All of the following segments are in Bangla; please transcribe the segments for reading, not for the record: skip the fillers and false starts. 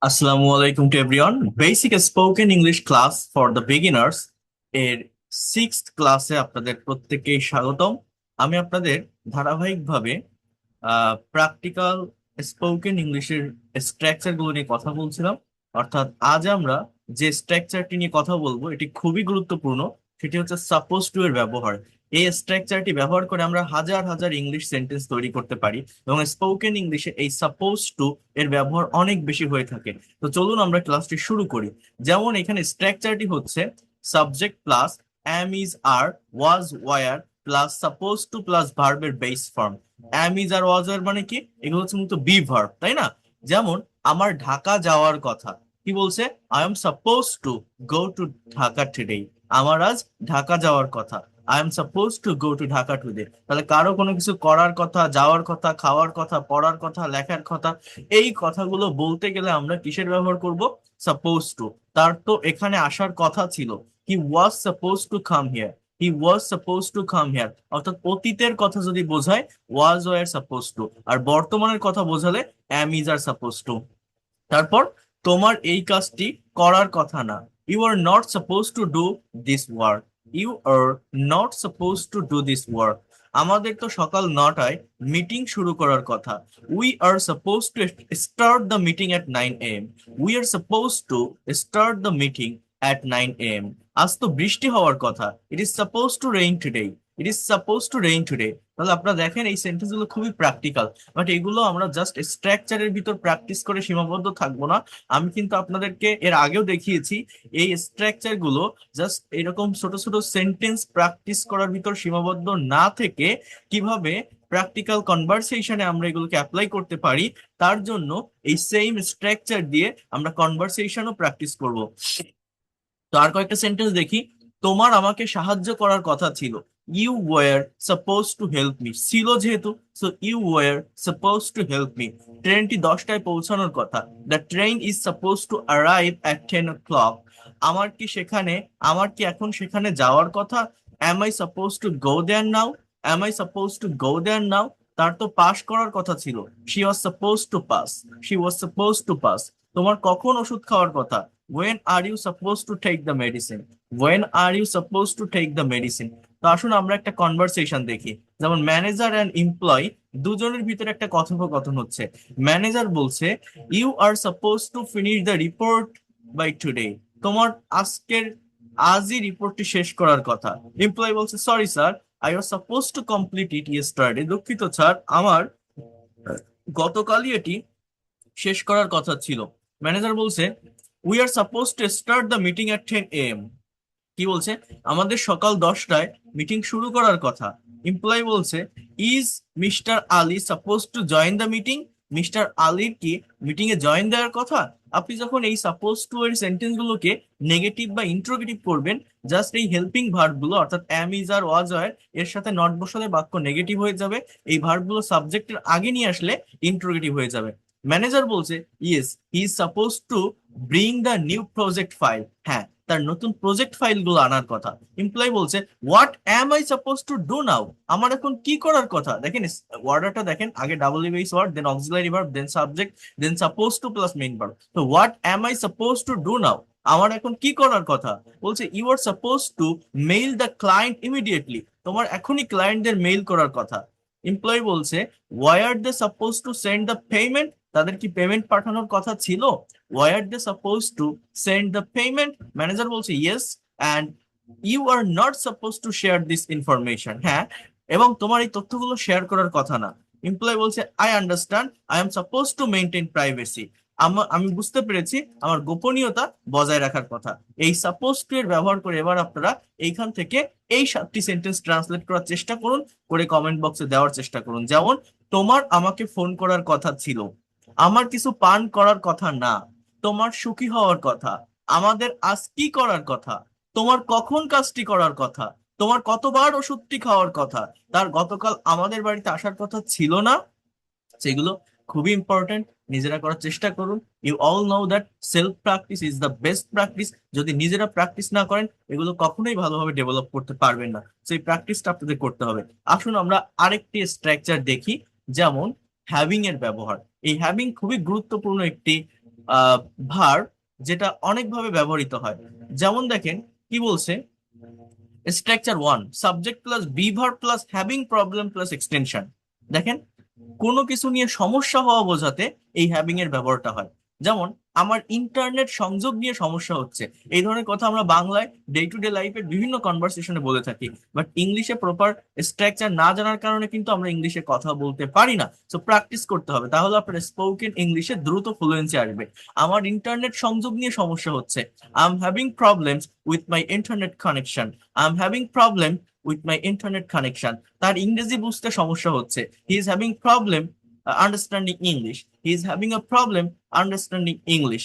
আসসালামু আলাইকুম to everyone. Basic spoken English class for the beginners এর সিক্সথ ক্লাসে আপনাদের প্রত্যেককেই স্বাগতম। আমি আপনাদের ধারাবাহিকভাবে প্র্যাকটিক্যাল স্পোকেন ইংলিশের স্ট্রাকচার গুলো নিয়ে কথা বলছিলাম। অর্থাৎ আজ আমরা যে স্ট্রাকচারটি নিয়ে কথা বলবো এটি খুবই গুরুত্বপূর্ণ। সেটি হচ্ছে সাপোজ টু এর ব্যবহার। এই স্ট্রাকচারটি ব্যবহার করে আমরা হাজার হাজার ইংলিশ সেন্টেন্স তৈরি করতে পারি এবং স্পোকেন ইংলিশে এই সাপোজ টু এর ব্যবহার অনেক বেশি হয়ে থাকে। তো চলুন আমরা ক্লাসটি শুরু করি। যেমন এখানে স্ট্রাকচারটি হচ্ছে subject plus am is are was were plus suppose to plus ভার্বের base form. Am is are was আর মানে কি? এগুলো হচ্ছে মূলত বি ভার্ব, তাই না? যেমন আমার ঢাকা যাওয়ার কথা, কি বলছে? I M suppose to go to Dhaka today. আমার আজ ঢাকা যাওয়ার কথা, I am suppose to go to Dhaka today. তাহলে কারো কোনো কিছু করার কথা, যাওয়ার কথা, খাওয়ার কথা, পড়ার কথা, লেখার কথা, এই কথাগুলো বলতে গেলে আমরা কিসের ব্যবহার করব? Suppose to. তার তো এখানে আসার কথা ছিল, he was suppose to come here. He was suppose to come here, অর্থাৎ অতীতের কথা যদি বোঝায় ওয়াজ ওয়ার সাপোজ টু, আর বর্তমানের কথা বোঝালে am is are suppose to. তারপর তোমার এই কাজটি করার কথা না, you are not suppose to do this work. You are not suppose to do this work. আমাদের তো সকাল 9টায় মিটিং শুরু করার কথা, we are suppose to start the meeting at 9 AM। We are suppose to start the meeting at 9 AM। আজ তো বৃষ্টি হওয়ার কথা, it is suppose two rain today. It is suppose two rain today. তাহলে আপনারা দেখেন এই সেন্টেন্স গুলো খুবই প্র্যাকটিক্যাল, বাট এগুলো আমরা জাস্ট স্ট্রাকচারের ভিতর প্র্যাকটিস করে সীমাবদ্ধ থাকবো না। আমি কিন্তু আপনাদেরকে এর আগেও দেখিয়েছি এই স্ট্রাকচার গুলো জাস্ট এরকম ছোট ছোট সেন্টেন্স প্র্যাকটিস করার ভিতর সীমাবদ্ধ না থেকে কিভাবে প্র্যাকটিক্যাল কনভারসেশনে আমরা এগুলোকে অ্যাপ্লাই করতে পারি, তার জন্য এই সেম স্ট্রাকচার দিয়ে আমরা কনভারসেশনও প্র্যাকটিস করব। তো আর কয়েকটা সেন্টেন্স দেখি। তোমার আমাকে সাহায্য করার কথা ছিল, you were suppose to help me. ছিল যেহেতু, so you were suppose to help me. ট্রেনটি 10টায় পৌঁছানোর কথা, the train is suppose to arrive at 10 o'clock। আমার কি সেখানে, আমার কি এখন সেখানে যাওয়ার কথা? Am I suppose to go there now. Am I suppose to go there now. তার তো পাস করার কথা ছিল, she was suppose to pass. She was suppose to pass. তোমার কখন ওষুধ খাওয়ার কথা? when are you supposed to take the medicine? when are you supposed to take the medicine? তো আসুন আমরা একটা কনভারসেশন দেখি। যেমন ম্যানেজার এন্ড এমপ্লয় দুজনের ভিতরে একটা কথোপকথন হচ্ছে। ম্যানেজার বলছে, you are suppose to finish the report by today. তোমার আজকের, আজই রিপোর্টটি শেষ করার কথা। এমপ্লয় বলছে, sorry sir, I was suppose to complete it yesterday. দুঃখিত স্যার, আমার গতকালই এটি শেষ করার কথা ছিল। ম্যানেজার বলছে, we are suppose to start the meeting at 10 AM। কি বলছে? আমাদের সকাল 10টায় মিটিং শুরু করার কথা। এমপ্লয় বলছে, is mister Ali suppose to join the meeting. Mister আলীর কি মিটিং এ জয়েন দেওয়ার কথা? আপনি যখন এই সাপোজ টু এর সেন্টেন্স গুলোকে নেগেটিভ বা ইন্ট্রোগেটিভ করবেন, জাস্ট এই হেল্পিং ভার্ব গুলো অর্থাৎ অ্যাম ইজ আর ওয়াজ আর এর সাথে নট বসালে বাক্য নেগেটিভ হয়ে যাবে। এই ভার্ব গুলো সাবজেক্টের আগে নিয়ে আসলে ইন্ট্রোগেটিভ হয়ে যাবে। ম্যানেজার বলছে, yes he is suppose to bring the new project file. হ্যাঁ, তার নতুন প্রজেক্ট ফাইল গুলো আনার কথা। এমপ্লয় বলছে, what am I suppose to do now. আমার এখন কি করার কথা? দেখেন ওয়ার্ডারটা দেখেন, আগে double base word, then auxiliary verb, then subject, then suppose to plus main verb. তো what am I suppose to do now, আমার এখন কি করার কথা? বলছে, you are suppose to mail the client immediately. তোমার এখনই ক্লায়েন্টদের মেইল করার কথা। এমপ্লয় বলছে, why are they suppose to send the payment. তাদের কি পেমেন্ট পাঠানোর কথা ছিল? Why are they suppose to send the payment. Manager বলছে, yes, and you are not suppose to share this information. হ্যাঁ, এবং তোমার এই তথ্যগুলো শেয়ার করার কথা না। এমপ্লয় বলছে, I understand, I am suppose to maintain privacy. আমি বুঝতে পেরেছি, আমার গোপনীয়তা বজায় রাখার কথা। এই সাপোজ টু এর ব্যবহার করে এবার আপনারা এইখান থেকে এই 7টি সেন্টেন্স ট্রান্সলেট করার চেষ্টা করুন, করে কমেন্ট বক্সে দেওয়ার চেষ্টা করুন। যেমন, তোমার আমাকে ফোন করার কথা ছিল, আমার কিছু পান করার কথা না, তোমার সুখী হওয়ার কথা, আমাদের আজ কি করার কথা, তোমার কখন কাজটি করার কথা, তোমার কতবার ওষুধটি খাওয়ার কথা, তার গতকাল আমাদের বাড়িতে আসার কথা ছিল না। সেগুলো খুবই ইম্পর্টেন্ট, নিজেরা করার চেষ্টা করুন। You all know that self practice is the best practice. যদি নিজেরা প্র্যাকটিস না করেন এগুলো কখনোই ভালোভাবে ডেভেলপ করতে পারবেন না। সেই প্র্যাকটিসটা আপনাদের করতে হবে। আসুন আমরা আরেকটি স্ট্রাকচার দেখি, যেমন হ্যাভিং এর ব্যবহার। এই হ্যাভিং খুবই গুরুত্বপূর্ণ একটি ভার্ব যেটা অনেকভাবে ব্যবহৃত হয়। যেমন দেখেন কি বলছে, structure one, subject plus B verb plus having problem plus extension. দেখেন কোনো কিছু নিয়ে সমস্যা হওয়া বোঝাতে এই হ্যাভিং এর ব্যবহারটা হয়। যেমন আমার ইন্টারনেট সংযোগ নিয়ে সমস্যা হচ্ছে, এই ধরনের কথা আমরা বাংলায় ডে টু ডে লাইফের বিভিন্ন কনভারসেশনে বলে থাকি, বাট ইংলিশে প্রপার স্ট্রাকচার না জানার কারণে কিন্তু আমরা ইংলিশে কথা বলতে পারি না। সো প্র্যাকটিস করতে হবে, তাহলে আপনার স্পোকেন ইংলিশে দ্রুত ফ্লুয়েন্সি আসবে। আমার ইন্টারনেট সংযোগ নিয়ে সমস্যা হচ্ছে, I am having problems with my internet connection, I am having problem with my internet connection. তার ইংরেজি বুঝতে সমস্যা হচ্ছে, he is having problem understanding English, he is having a problem understanding English.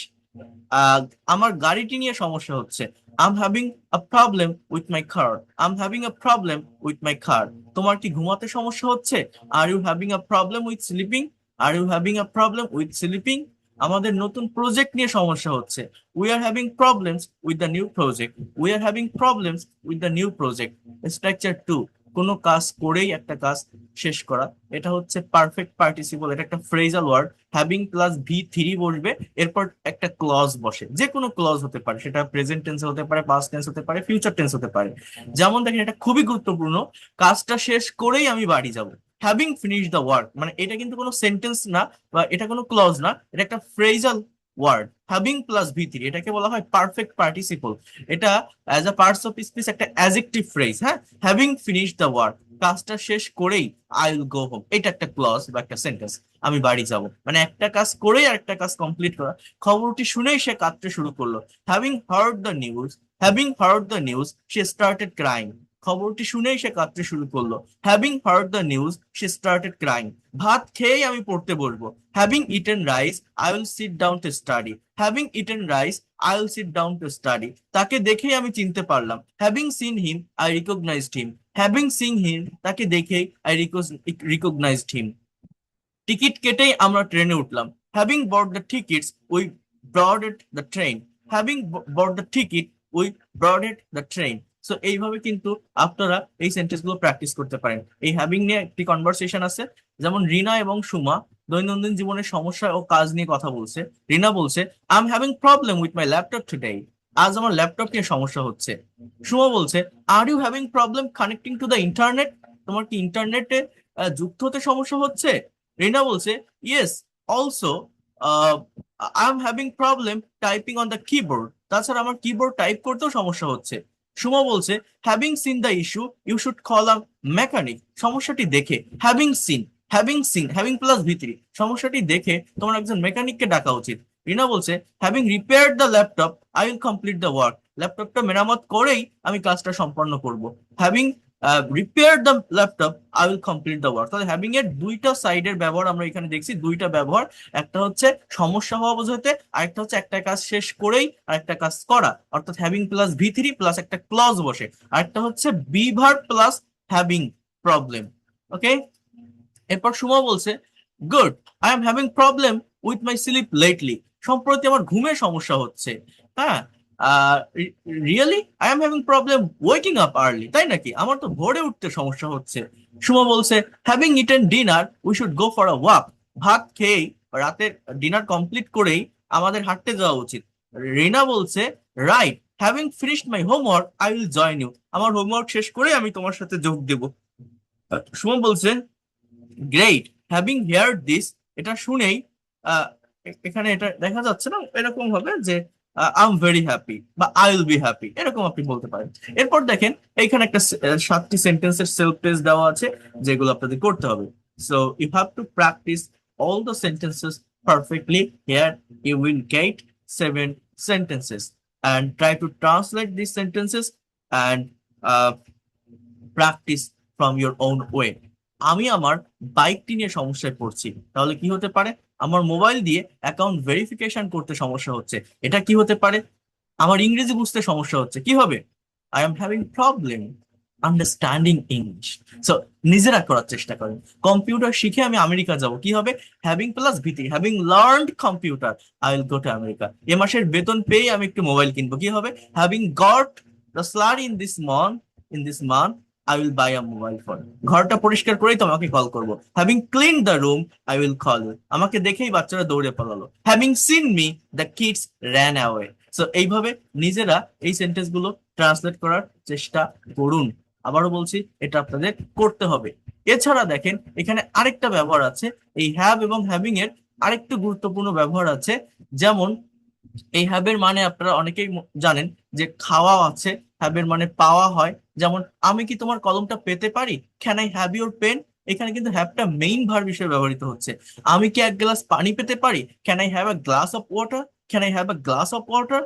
আমার গাড়িটি নিয়ে সমস্যা হচ্ছে, I am having a problem with my car, I am having a problem with my car. তোমার কি ঘুমাতে সমস্যা হচ্ছে, are you having a problem with sleeping, are you having a problem with sleeping. আমাদের নতুন প্রজেক্ট নিয়ে সমস্যা হচ্ছে, we are having problems with the new project, we are having problems with the new project. Structure two, কোনো কাজ করেই একটা কাজ শেষ করা, এটা হচ্ছে পারফেক্ট পার্টিসিপল, এটা একটা phrasal word. Having plus V three বসবে, এরপর একটা ক্লজ বসে, যে কোনো ক্লজ হতে পারে, সেটা প্রেজেন্ট টেন্স হতে পারে, পাস্ট টেন্স হতে পারে, ফিউচার টেন্স হতে পারে। যেমন দেখেন এটা খুবই গুরুত্বপূর্ণ, কাজটা শেষ করেই আমি বাড়ি যাব। হ্যাভিং ফিনিশ দ্য ওয়ার্ক, মানে এটা কিন্তু কোনো সেন্টেন্স না বা এটা কোনো ক্লজ না, এটা একটা phrasal word. Having plus V three, এটাকে বলা হয় পারফেক্ট পার্টিসিপল। এটা as a parts of speech একটা অ্যাজেক্টিভ ফ্রেজ। হ্যাঁ, হ্যাভিং ফিনিশ দ্য ওয়ার্ক, কাজটা শেষ করেই আই উইল গো হোম, এটা একটা ক্লজ বা একটা সেন্টেন্স। আমি বাড়ি যাব মানে একটা কাজ করেই আর একটা কাজ কমপ্লিট করা। খবরটি শুনেই সে কাঁদতে শুরু করলো, having heard the news, having heard the news সে স্টার্টেড ক্রাইং। খবরটি শুনেই সে কাঁদতে শুরু করলো, হ্যাভিং হার্ড দ্য নিউজ সে স্টার্টেড ক্রাইং। ভাত খেয়েই আমি পড়তে বসবো, having eaten rice I will sit down to study, having eaten rice I will sit down to study. তাকে দেখেই আমি চিনতে পারলাম, having seen him I recognised him, having seen him তাকে দেখেই আই রিকগনাইজড হিম। টিকিট কেটেই আমরা ট্রেনে উঠলাম, having bot the tickets we boarded the train, having bot the ticket we boarded the train. So এইভাবে কিন্তু আপনারা এই সেন্টেন্স গুলো প্র্যাকটিস করতে পারেন। এই হ্যাভিং নিয়ে একটি কনভারসেশন আছে, যেমন রিনা এবং সুমা দৈনন্দিন জীবনের সমস্যা ও কাজ নিয়ে কথা বলছে। রিনা বলছে, I am having problem with my laptop today, আজ আমার ল্যাপটপ নিয়ে সমস্যা হচ্ছে। সুমা বলছে, are you having problem connecting to the internet, তোমার কি ইন্টারনেটে যুক্ত হতে সমস্যা হচ্ছে। রিনা বলছে, yes also I am having problem typing on the keyboard, তাছাড়া আমার কিবোর্ড টাইপ করতেও সমস্যা হচ্ছে। সুমা বলছে, having seen the issue you should call a mechanic, সমস্যাটি দেখে, having seen, having seen, having plus ভিতরি, সমস্যাটি দেখে তোমার একজন মেকানিককে ডাকা উচিত। রিনা বলছে, having repaired the laptop I will complete the work, ল্যাপটপটা মেরামত করেই আমি কাজটা সম্পন্ন করব। Having repair the laptop I will complete the work. তাহলে হ্যাভিং এর দুইটা সাইডের ব্যবহার আমরা এখানে দেখছি, দুইটা ব্যবহার। একটা হচ্ছে সমস্যা হওয়া বোঝাতে, আরেকটা হচ্ছে একটা কাজ শেষ করেই আরেকটা কাজ করা, অর্থাৎ having plus V three plus একটা ক্লজ বসে। আরেকটা হচ্ছে be verb plus having problem. Okay, এরপর সুমা বলছে, good, I am having problem with my sleep lately, সম্প্রতি আমার ঘুমের সমস্যা হচ্ছে। হ্যাঁ, really I am having problem waking up early, তাই নাকি, আমার তো ভোরে উঠতে সমস্যা হচ্ছে। সুমা বলছে, having eaten dinner we should go for a walk, ভাত খেয়েই রাতের ডিনার কমপ্লিট করেই আমাদের হাঁটতে যাওয়া উচিত। রিনা বলছে, right, having finished my homework I will join you, আমার হোমওয়ার্ক শেষ করে আমি তোমার সাথে যোগ দেব। সুমন বলছে, গ্রেট, হ্যাভিং হিয়ার্ড দিস, এটা শুনেই আহ, এখানে এটা দেখা যাচ্ছে না, এরকম হবে যে আই এম ভেরি হ্যাপি বা আই উইল বি হ্যাপি, এরকম আপনি বলতে পারেন। এরপর দেখেন এইখানে একটা 7টি সেন্টেন্সের সেলফ টেস্ট দেওয়া আছে, যেগুলো আপনাদের করতে হবে। So you have to practice all the sentences perfectly. Here you will get 7 sentences and try to translate these sentences and practice from your own way. আমি আমার বাইকটি নিয়ে সমস্যায় পড়ছি, তাহলে কি হতে পারে, আমার মোবাইল দিয়ে অ্যাকাউন্ট ভেরিফিকেশন করতে সমস্যা হচ্ছে, এটা কি হতে পারে, আমার ইংরেজি বুঝতে সমস্যা হচ্ছে, কি হবে, I am having problem understanding English. So নিজেরা করার চেষ্টা করেন। কম্পিউটার শিখে আমি আমেরিকা যাব, কি হবে, having plus VT, having learned computer I will go to America. এ মাসের বেতন পেয়ে আমি একটু মোবাইল কিনবো, কি হবে, having got the salary in this month I will buy a mobile phone. ঘরটা পরিষ্কার করেই তোমাকে কল করব। Having clean the room I will call you. আমাকে দেখেই বাচ্চারা দৌড়ে পালালো। Having seen me the kids ran away. So এইভাবে নিজেরা এই সেন্টেন্স গুলো ট্রান্সলেট করার চেষ্টা করুন। আবারও বলছি, এটা আপনাদের করতে হবে। এছাড়া দেখেন এখানে আরেকটা ব্যবহার আছে, এই হ্যাভ এবং হ্যাভিং এর আরেকটু গুরুত্বপূর্ণ ব্যবহার আছে। যেমন এই হ্যাবের মানে আপনারা অনেকেই জানেন যে খাওয়া আছে, হ্যাবের মানে পাওয়া হয়। যেমন আমি কি তোমার কলমটা পেতে পারি, can I have your pen. এখানে কিন্তু হ্যাবটা মেইন ভার্ব হিসেবে ব্যবহৃত হচ্ছে। আমি কি এক গ্লাস পানি পেতে পারি, can I have a glass of water. Can I have a glass of water.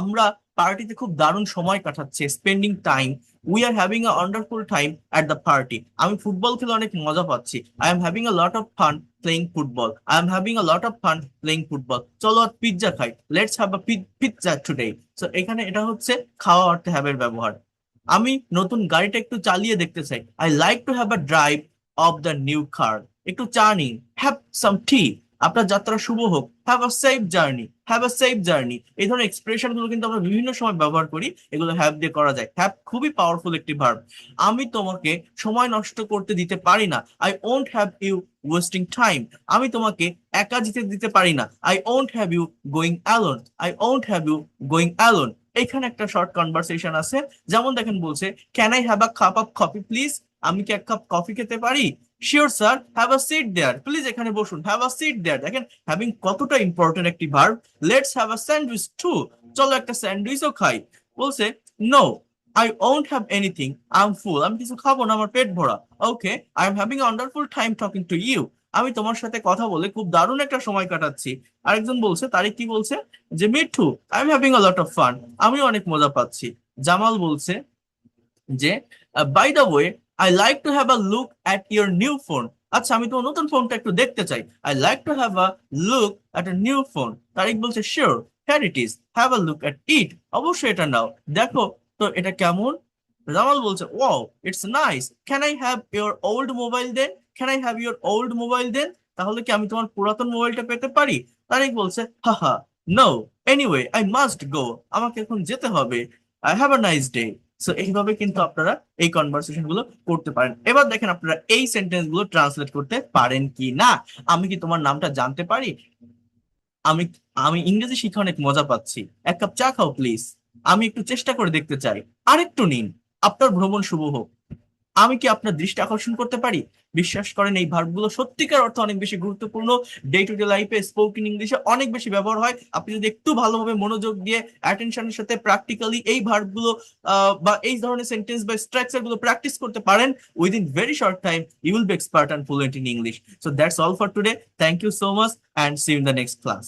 আমরা পার্টিতে খুব দারুণ সময় কাটাচ্ছি, spending time, we are having a wonderful time at the party. আমি ফুটবল খেলে অনেক মজা পাচ্ছি, I am having a lot of fun playing football. I am having a lot of fun playing football. চলো আর পিৎজা খাই, let's have a pizza today. So এখানে এটা হচ্ছে খাওয়া অর্থে হ্যাভের ব্যবহার। আমি নতুন গাড়িটা একটু চালিয়ে দেখতে চাই, I like to have a drive of the new car. একটু চা নিন, হ্যাভ সাম টি। আপনার যাত্রা শুভ হোক, have a safe journey, have a safe journey. এই ধরনের এক্সপ্রেশন গুলো কিন্তু আমরা বিভিন্ন সময় ব্যবহার করি, এগুলো হ্যাভ দিয়ে করা যায়। হ্যাভ খুবই পাওয়ারফুল একটি ভার্ব। আমি তোমাকে সময় নষ্ট করতে দিতে পারি না, I won't have you wasting time. আমি তোমাকে একা যেতে দিতে পারি না, I won't have you going alone, I won't have you going alone. এখানে একটা শর্ট কনভারসেশন আছে। যেমন দেখেন বলছে, can I have a cup of coffee please. আমি কি এক কাপ কফি খেতে পারি? Sure sir, have a seat there, please এখানে বসুন, হ্যাভ আ সিট দেয়ার। দেখেন হ্যাভিং কতটা ইম্পর্টেন্ট একটি verb. Let's have a sandwich too. চলো একটা স্যান্ডউইচও খাই। বলছে no, I won't have anything, I am full. আমি কিছু খাবো না, আমার পেট ভরা। Okay, I am having a wonderful time talking to you. আমি তোমার সাথে কথা বলে খুব দারুণ একটা সময় কাটাচ্ছি। আরেকজন বলছে, তারিক কি বলছে, যে Mithu, I am having a lot of fun. আমি অনেক মজা পাচ্ছি। জামাল বলছে যে by the way, I like to have a look at your new phone. আচ্ছা, আমি তোমার নতুন ফোনটা একটু দেখতে চাই, I like to have a look at a new phone. Tariq বলছে sure, here it is, have a look at it. অবশ্যই এটা নাও, দেখো তো এটা কেমন। জামাল বলছে wow, it's nice, can I have your old mobile then, can I have your old mobile then. তাহলে কি আমি তোমার পুরাতন মোবাইলটা পেতে পারি? তারিক বলছে হা হা, no, anyway I must go. আমাকে এখন যেতে হবে, I have a nice day. So এইভাবে কিন্তু আপনারা এই কনভারসেশন গুলো করতে পারেন। এবার দেখেন আপনারা এই সেন্টেন্স গুলো ট্রান্সলেট করতে পারেন কি না। আমি কি তোমার নামটা জানতে পারি? আমি আমি ইংরেজি শিখে অনেক মজা পাচ্ছি, এক কাপ চা খাও প্লিজ। আমি একটু চেষ্টা করে দেখতে চাই, আরেকটু নিন। আপনার ভ্রমণ শুভ হোক। আমি কি আপনার দৃষ্টি আকর্ষণ করতে পারি? বিশ্বাস করেন এই ভার্বগুলো সত্যিকার অর্থে অনেক বেশি গুরুত্বপূর্ণ। ডে টু ডে লাইফে স্পোকেন ইংলিশে অনেক বেশি ব্যবহার হয়। আপনি যদি একটু ভালোভাবে মনোযোগ দিয়ে অ্যাটেনশনের সাথে প্র্যাকটিক্যালি এই ভার্বগুলো বা এই ধরনের সেন্টেন্স বা স্ট্রাকচার গুলো প্র্যাকটিস করতে পারেন, within very short time you will be expert and fluent in English. So that's all for today. Thank you so much and see you in the next class.